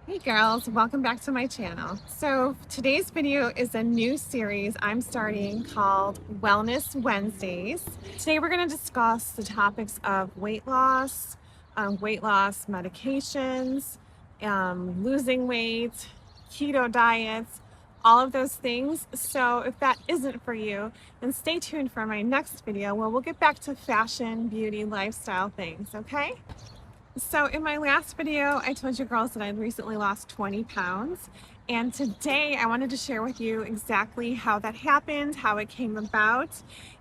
Hey girls, welcome back to my channel. So today's video is a new series I'm starting called Wellness Wednesdays. Today we're going to discuss the topics of weight loss medications, losing weight, keto diets, all of those things. So if that isn't for you, then stay tuned for my next video where we'll get back to fashion, beauty, lifestyle things, okay? So in my last video, I told you girls that I'd recently lost 20 pounds. And today I wanted to share with you exactly how that happened, how it came about,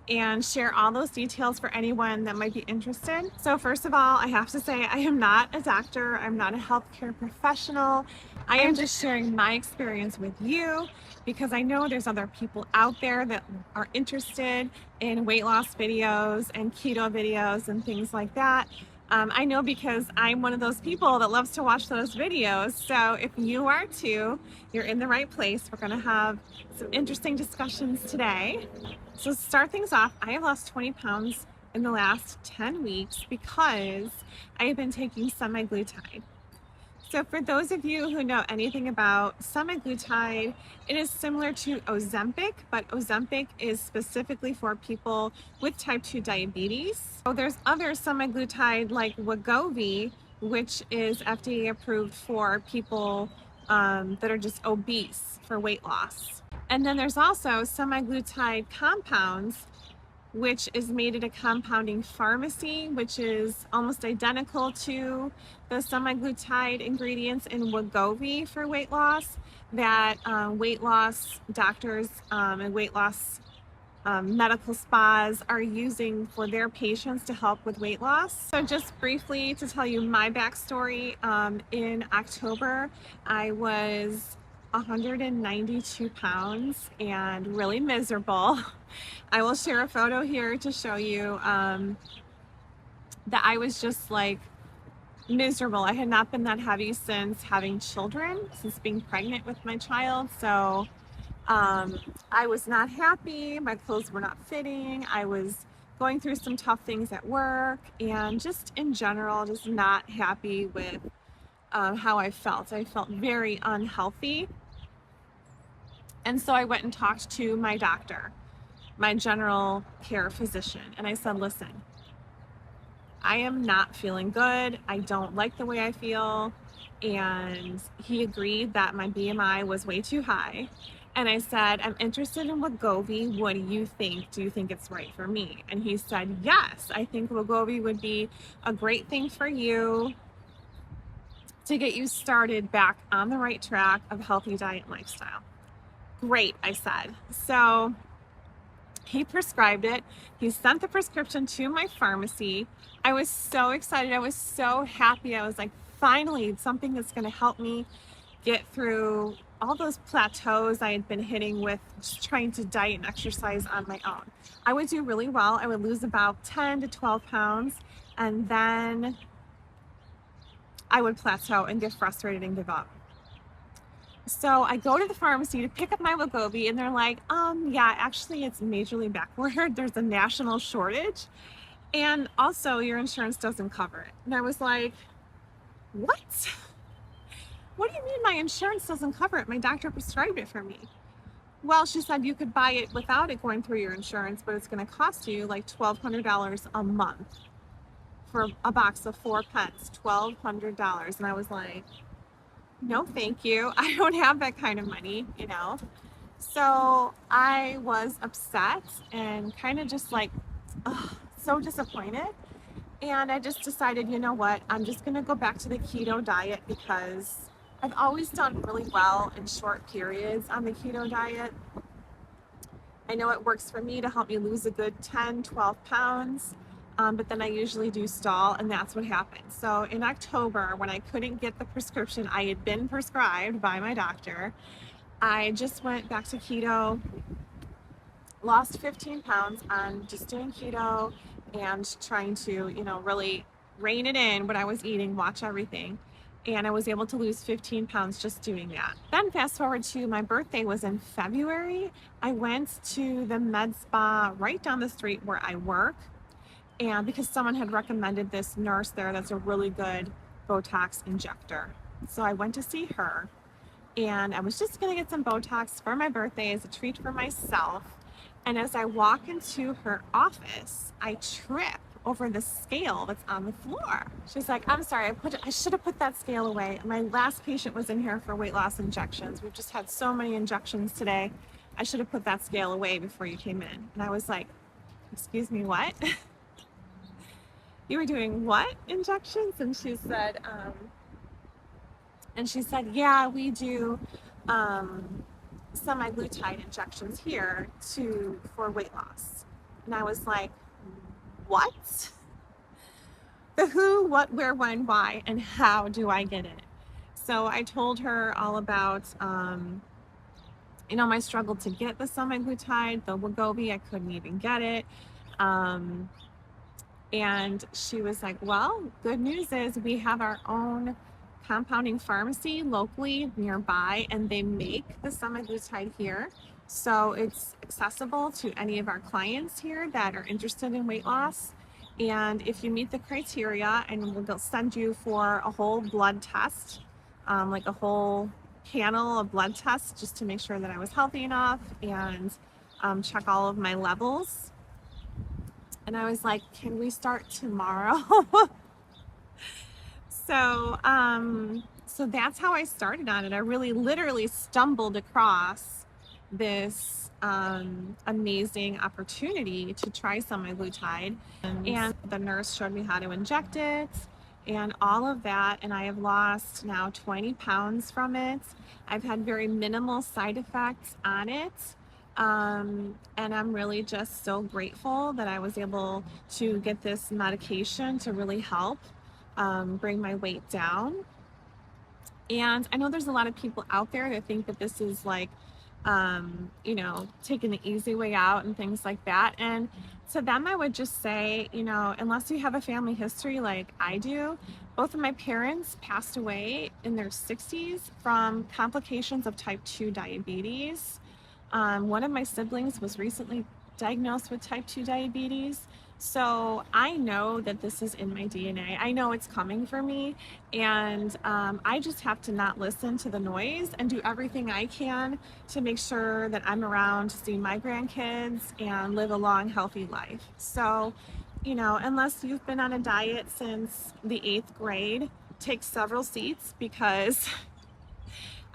and share all those details for anyone that might be interested. So first of all, I have to say I am not a doctor. I'm not a healthcare professional. I am just sharing my experience with you because I know there's other people out there that are interested in weight loss videos and keto videos and things like that. I know because I'm one of those people that loves to watch those videos. So if you are too, you're in the right place. We're going to have some interesting discussions today. So to start things off, I have lost 20 pounds in the last 10 weeks because I have been taking semaglutide. So for those of you who know anything about semaglutide, it is similar to Ozempic, but Ozempic is specifically for people with type 2 diabetes. So there's other semaglutide like Wegovy, which is FDA approved for people that are just obese for weight loss. And then there's also semaglutide compounds, which is made at a compounding pharmacy, which is almost identical to the semaglutide ingredients in Wegovy for weight loss that weight loss doctors and weight loss medical spas are using for their patients to help with weight loss. So just briefly to tell you my backstory, in October, I was 192 pounds and really miserable. I will share a photo here to show you that I was just like miserable. I had not been that heavy since having children, since being pregnant with my child. So I was not happy. My clothes were not fitting. I was going through some tough things at work and just in general, just not happy with how I felt. I felt very unhealthy. And so I went and talked to my doctor, my general care physician, and I said, listen, I am not feeling good. I don't like the way I feel. And he agreed that my BMI was way too high. And I said, I'm interested in Wegovy. What do you think? Do you think it's right for me? And he said, yes, I think Wegovy would be a great thing for you to get you started back on the right track of healthy diet and lifestyle. Great, I said. So he prescribed it. He sent the prescription to my pharmacy. I was so excited. I was so happy. I was like, finally, something that's going to help me get through all those plateaus I had been hitting with just trying to diet and exercise on my own. I would do really well. I would lose about 10 to 12 pounds, and then I would plateau and get frustrated and give up. So I go to the pharmacy to pick up my Wegovy, and they're like, yeah, actually it's majorly backward. There's a national shortage. And also your insurance doesn't cover it. And I was like, what? What do you mean my insurance doesn't cover it? My doctor prescribed it for me. Well, she said you could buy it without it going through your insurance, but it's going to cost you like $1,200 a month for a box of 4 pens, $1,200. And I was like, no, thank you. I don't have that kind of money, you know? So I was upset and kind of just like, so disappointed. And I just decided, you know what? I'm just going to go back to the keto diet because I've always done really well in short periods on the keto diet. I know it works for me to help me lose a good 10, 12 pounds. But then I usually do stall, and that's what happened. So in October, when I couldn't get the prescription I had been prescribed by my doctor, I just went back to keto, lost 15 pounds on just doing keto and trying to, you know, really rein it in what I was eating, watch everything. And I was able to lose 15 pounds just doing that. Then fast forward to my birthday was in February. I went to the med spa right down the street where I work. And because someone had recommended this nurse there that's a really good Botox injector. So I went to see her, and I was just gonna get some Botox for my birthday as a treat for myself. And as I walk into her office, I trip over the scale that's on the floor. She's like, I'm sorry, I should have put that scale away. My last patient was in here for weight loss injections. We've just had so many injections today. I should have put that scale away before you came in. And I was like, excuse me, what? You were doing what injections? And she said, yeah, we do semaglutide injections here for weight loss. And I was like, what? The who, what, where, when, why, and how do I get it? So I told her all about, my struggle to get the semaglutide, the Wegovy, I couldn't even get it. And she was like, well, good news is we have our own compounding pharmacy locally nearby, and they make the semaglutide here. So it's accessible to any of our clients here that are interested in weight loss. And if you meet the criteria, and we'll send you for a whole blood test, like a whole panel of blood tests, just to make sure that I was healthy enough and check all of my levels. And I was like, can we start tomorrow? So that's how I started on it. I really literally stumbled across this amazing opportunity to try semaglutide, and the nurse showed me how to inject it and all of that, and I have lost now 20 pounds from it. I've had very minimal side effects on it. And I'm really just so grateful that I was able to get this medication to really help bring my weight down. And I know there's a lot of people out there that think that this is like, taking the easy way out and things like that. And to them, I would just say, unless you have a family history like I do, both of my parents passed away in their 60s from complications of type 2 diabetes. One of my siblings was recently diagnosed with type 2 diabetes. So I know that this is in my DNA. I know it's coming for me, and I just have to not listen to the noise and do everything I can to make sure that I'm around to see my grandkids and live a long, healthy life. So, unless you've been on a diet since the 8th grade, take several seats, because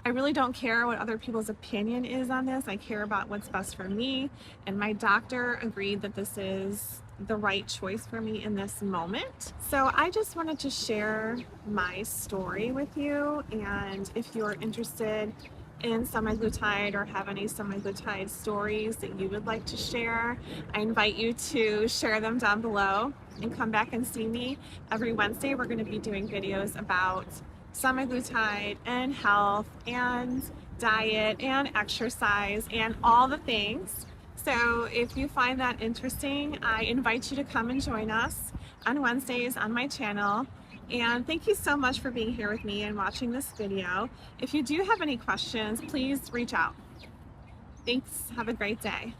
I really don't care what other people's opinion is on this. I care about what's best for me, and my doctor agreed that this is the right choice for me in this moment. So I just wanted to share my story with you, and if you're interested in semaglutide or have any semaglutide stories that you would like to share, I invite you to share them down below and come back and see me. Every Wednesday we're going to be doing videos about semaglutide and health and diet and exercise and all the things. So if you find that interesting, I invite you to come and join us on Wednesdays on my channel. And thank you so much for being here with me and watching this video. If you do have any questions, please reach out. Thanks. Have a great day.